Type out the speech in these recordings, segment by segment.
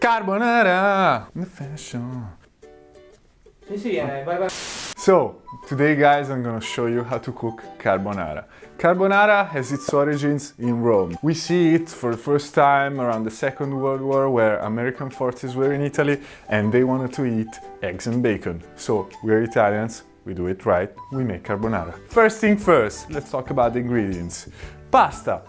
Carbonara! The fashion. Vai. So, today guys I'm gonna show you how to cook carbonara. Carbonara has its origins in Rome. We see it for the first time around the Second World War, where American forces were in Italy and they wanted to eat eggs and bacon. So, we're Italians, we do it right, we make carbonara. First thing first, let's talk about the ingredients. Pasta.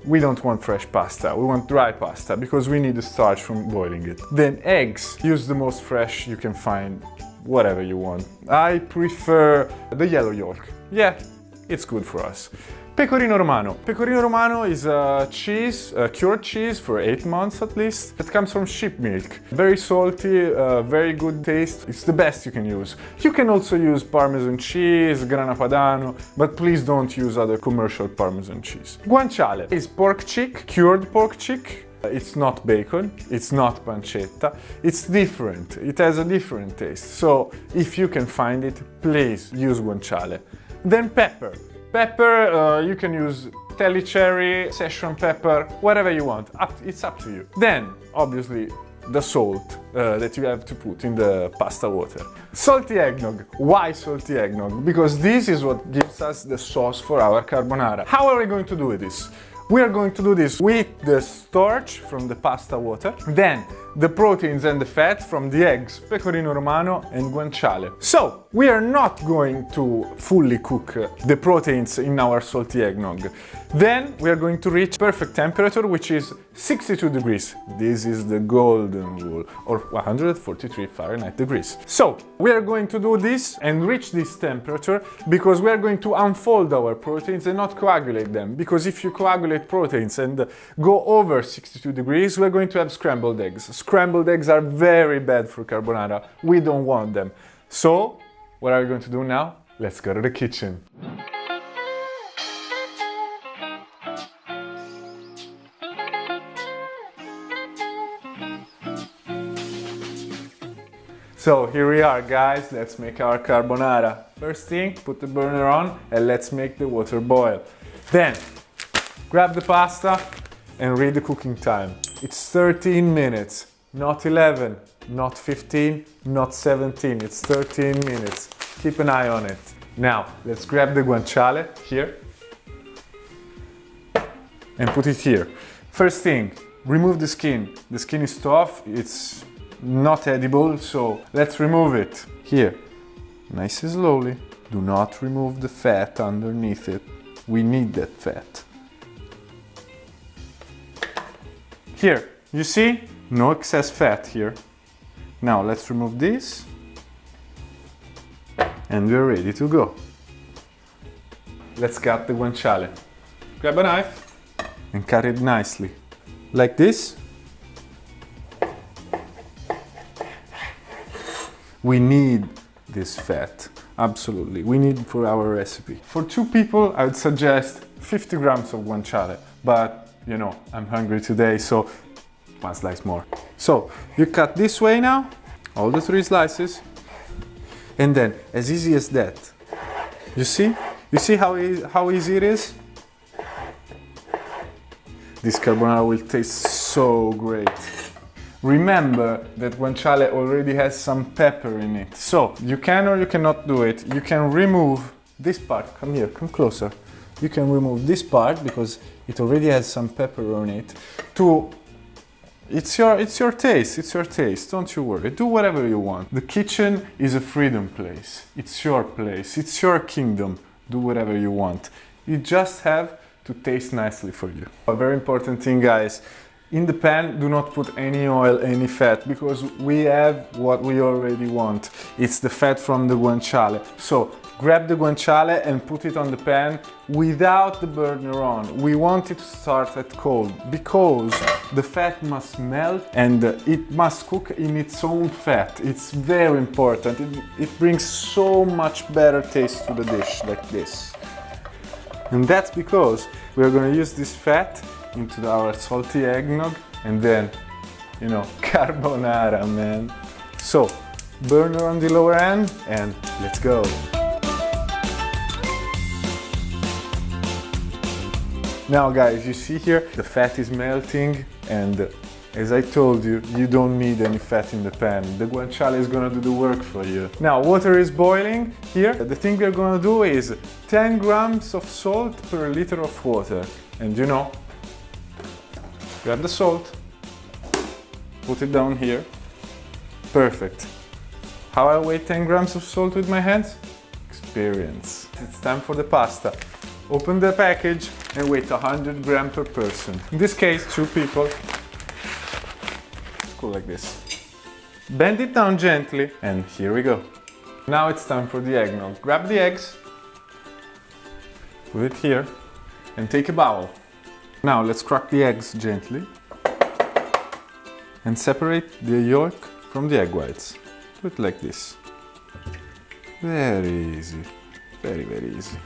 We don't want fresh pasta, we want dry pasta because we need the starch from boiling it. Then eggs, use the most fresh you can find, whatever you want. I prefer the yellow yolk. Yeah, it's good for us. Pecorino Romano. Pecorino Romano is a cheese, a cured cheese for 8 months at least. It comes from sheep milk. Very salty, very good taste. It's the best you can use. You can also use Parmesan cheese, Grana Padano, but please don't use other commercial Parmesan cheese. Guanciale is pork cheek, cured pork cheek. It's not bacon, it's not pancetta, it's different, it has a different taste. So if you can find it, please use guanciale. Then pepper. Pepper, you can use Telly cherry, Szechuan pepper, whatever you want, it's up to you. Then, obviously, the salt that you have to put in the pasta water. Salty eggnog. Why salty eggnog? Because this is what gives us the sauce for our carbonara. How are we going to do this? We are going to do this with the starch from the pasta water, then the proteins and the fat from the eggs, pecorino romano and guanciale. So, we are not going to fully cook the proteins in our salty eggnog. Then we are going to reach perfect temperature, which is 62 degrees. This is the golden rule, or 143 Fahrenheit degrees. So, we are going to do this and reach this temperature because we are going to unfold our proteins and not coagulate them. Because if you coagulate proteins and go over 62 degrees, we're going to have scrambled eggs. Scrambled eggs are very bad for carbonara. We don't want them. So, what are we going to do now? Let's go to the kitchen. So here we are guys, let's make our carbonara. First thing, put the burner on and let's make the water boil. Then, grab the pasta and read the cooking time. It's 13 minutes, not 11, not 15, not 17, it's 13 minutes. Keep an eye on it. Now, let's grab the guanciale here and put it here. First thing, remove the skin. The skin is tough, it's not edible, so let's remove it. Here, nice and slowly. Do not remove the fat underneath it. We need that fat. Here, you see? No excess fat here. Now let's remove this. And we're ready to go. Let's cut the guanciale. Grab a knife and cut it nicely. Like this. We need this fat, absolutely. We need for our recipe. For 2 people, I would suggest 50 grams of guanciale, but you know, I'm hungry today, so 1 slice more. So, you cut this way now, all the 3 slices, and then, as easy as that. You see? You see how easy it is? This carbonara will taste so great. Remember that guanciale already has some pepper in it. So, you can or you cannot do it. You can remove this part. Come here, come closer. You can remove this part because it already has some pepper on it. It's your taste, don't you worry. Do whatever you want. The kitchen is a freedom place. It's your place, it's your kingdom. Do whatever you want. You just have to taste nicely for you. A very important thing, guys. In the pan, do not put any oil, any fat, because we have what we already want. It's the fat from the guanciale. So, grab the guanciale and put it on the pan without the burner on. We want it to start at cold, because the fat must melt and it must cook in its own fat. It's very important. It brings so much better taste to the dish, like this. And that's because we're going to use this fat into our salty eggnog and then, you know, carbonara, man. So, burner on the lower end and let's go. Now guys, you see here, the fat is melting and As I told you, you don't need any fat in the pan. The guanciale is gonna do the work for you. Now, water is boiling here. The thing we're gonna do is 10 grams of salt per liter of water. And you know, grab the salt, put it down here. Perfect. How I weigh 10 grams of salt with my hands? Experience. It's time for the pasta. Open the package and weight 100 grams per person. In this case, 2 people. Go like this. Bend it down gently, and here we go. Now it's time for the eggnog. Grab the eggs, put it here, and take a bowl. Now let's crack the eggs gently and separate the yolk from the egg whites. Do it like this. Very easy. Very, very easy.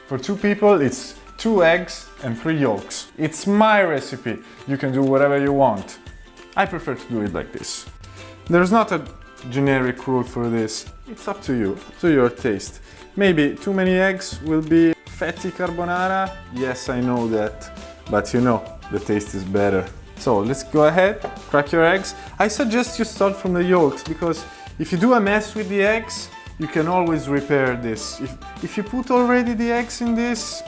For 2 people, it's 2 eggs and 3 yolks. It's my recipe. You can do whatever you want. I prefer to do it like this. There's not a generic rule for this. It's up to you, up to your taste. Maybe too many eggs will be fatty carbonara. Yes, I know that. But you know, the taste is better. So let's go ahead, crack your eggs. I suggest you start from the yolks because if you do a mess with the eggs, you can always repair this. If you put already the eggs in this,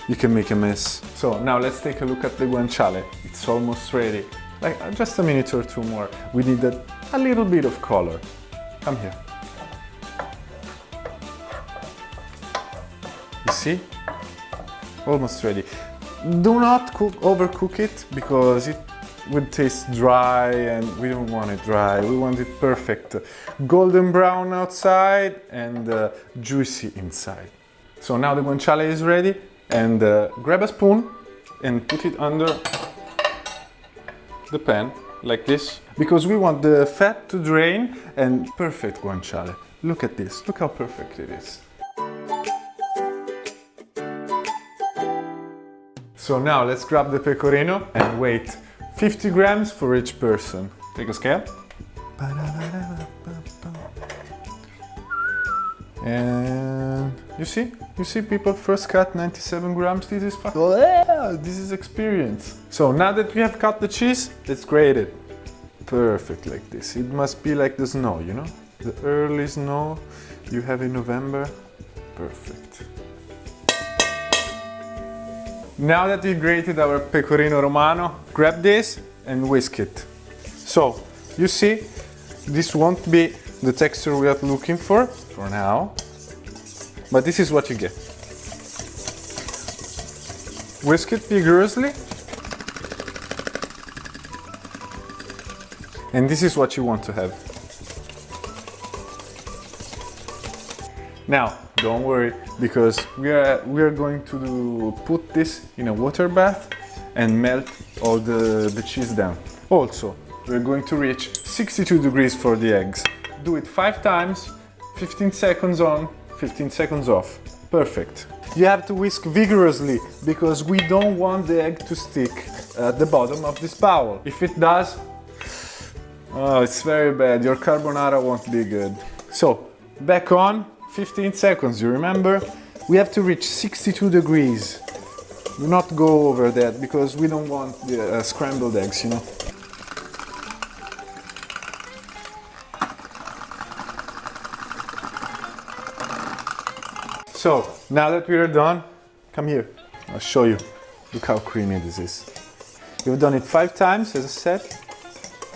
you can make a mess. So now let's take a look at the guanciale. It's almost ready. Like just a minute or 2 more. We need a little bit of color. Come here. You see? Almost ready. Do not overcook it because it would taste dry and we don't want it dry. We want it perfect. Golden brown outside and juicy inside. So now the guanciale is ready and grab a spoon and put it under the pan like this because we want the fat to drain and perfect guanciale. Look at this. Look how perfect it is. So now let's grab the pecorino and wait 50 grams for each person. Take a scale. And you see people, first cut 97 grams. This is fun. This is experience. So now that we have cut the cheese, let's grate it. Perfect like this. It must be like the snow, you know? The early snow you have in November. Perfect. Now that we grated our pecorino romano, grab this and whisk it. So, you see, this won't be the texture we are looking for now, but this is what you get. Whisk it vigorously, and this is what you want to have. Now, don't worry, because we are going to put this in a water bath and melt all the cheese down. Also, we're going to reach 62 degrees for the eggs. Do it 5 times, 15 seconds on, 15 seconds off. Perfect. You have to whisk vigorously because we don't want the egg to stick at the bottom of this bowl. If it does, oh, it's very bad. Your carbonara won't be good. So, back on. 15 seconds, you remember? We have to reach 62 degrees. Do not go over that because we don't want the scrambled eggs, you know. So, now that we are done, come here. I'll show you. Look how creamy this is. You've done it 5 times, as I said.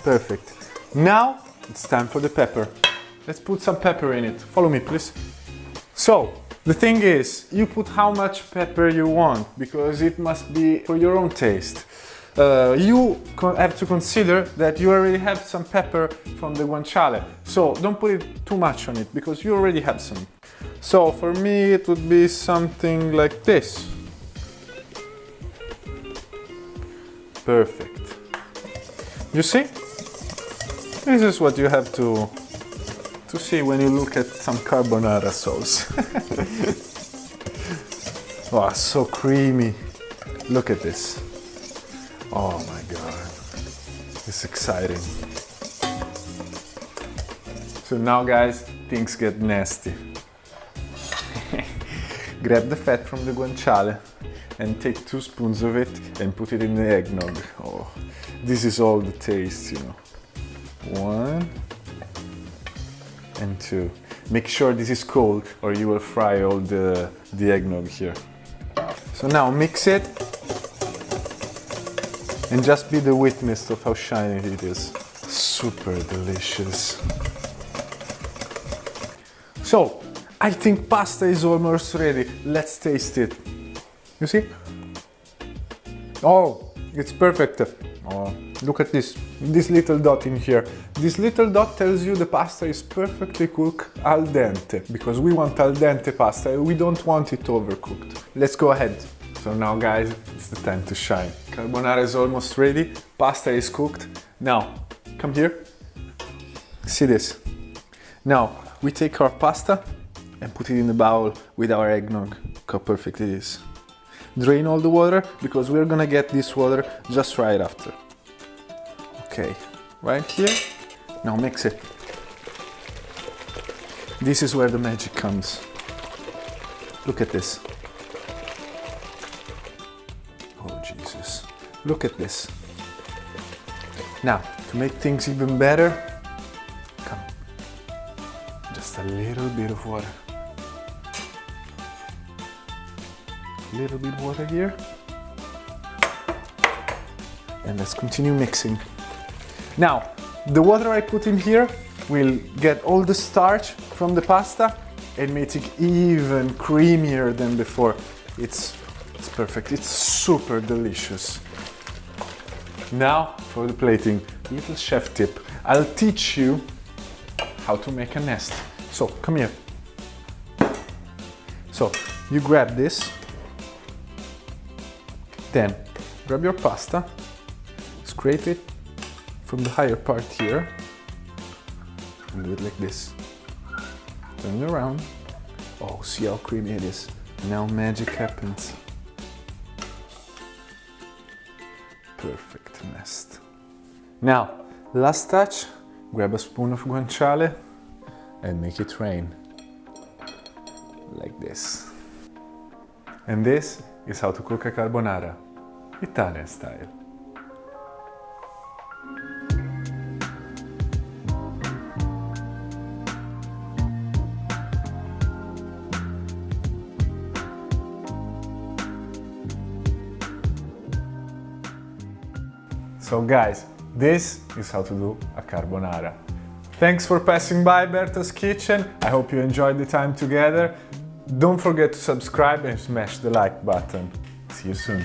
Perfect. Now, it's time for the pepper. Let's put some pepper in it. Follow me, please. So, the thing is, you put how much pepper you want, because it must be for your own taste. You have to consider that you already have some pepper from the guanciale. So, don't put it too much on it, because you already have some. So, for me, it would be something like this. Perfect. You see? This is what you have to see when you look at some carbonara sauce. Oh, so creamy. Look at this. Oh my god. It's exciting. So now guys, things get nasty. Grab the fat from the guanciale and take 2 spoons of it and put it in the eggnog. Oh, this is all the taste, you know. 1 and 2. Make sure this is cold or you will fry all the eggnog here. So now mix it and just be the witness of how shiny it is. Super delicious. So, I think pasta is almost ready. Let's taste it. You see? Oh, it's perfect. Oh, look at this little dot in here. This little dot tells you the pasta is perfectly cooked al dente, because we want al dente pasta, we don't want it overcooked. Let's go ahead. So now guys, it's the time to shine. Carbonara is almost ready, pasta is cooked. Now, come here. See this. Now, we take our pasta and put it in the bowl with our eggnog. Look how perfect it is. Drain all the water, because we're gonna get this water just right after. Okay, right here. Now mix it. This is where the magic comes. Look at this. Oh Jesus, look at this. Now, to make things even better, come, just a little bit of water. Little bit water here. And let's continue mixing. Now, the water I put in here will get all the starch from the pasta and make it even creamier than before. It's perfect, it's super delicious. Now for the plating, little chef tip. I'll teach you how to make a nest. So come here. So you grab this, then grab your pasta, scrape it from the higher part here, and do it like this. Turn it around. Oh, see how creamy it is. Now magic happens. Perfect nest. Now, last touch, grab a spoon of guanciale and make it rain. Like this. And this is how to cook a carbonara, Italian style. So guys, this is how to do a carbonara. Thanks for passing by Berto's Kitchen. I hope you enjoyed the time together. Don't forget to subscribe and smash the like button. See you soon.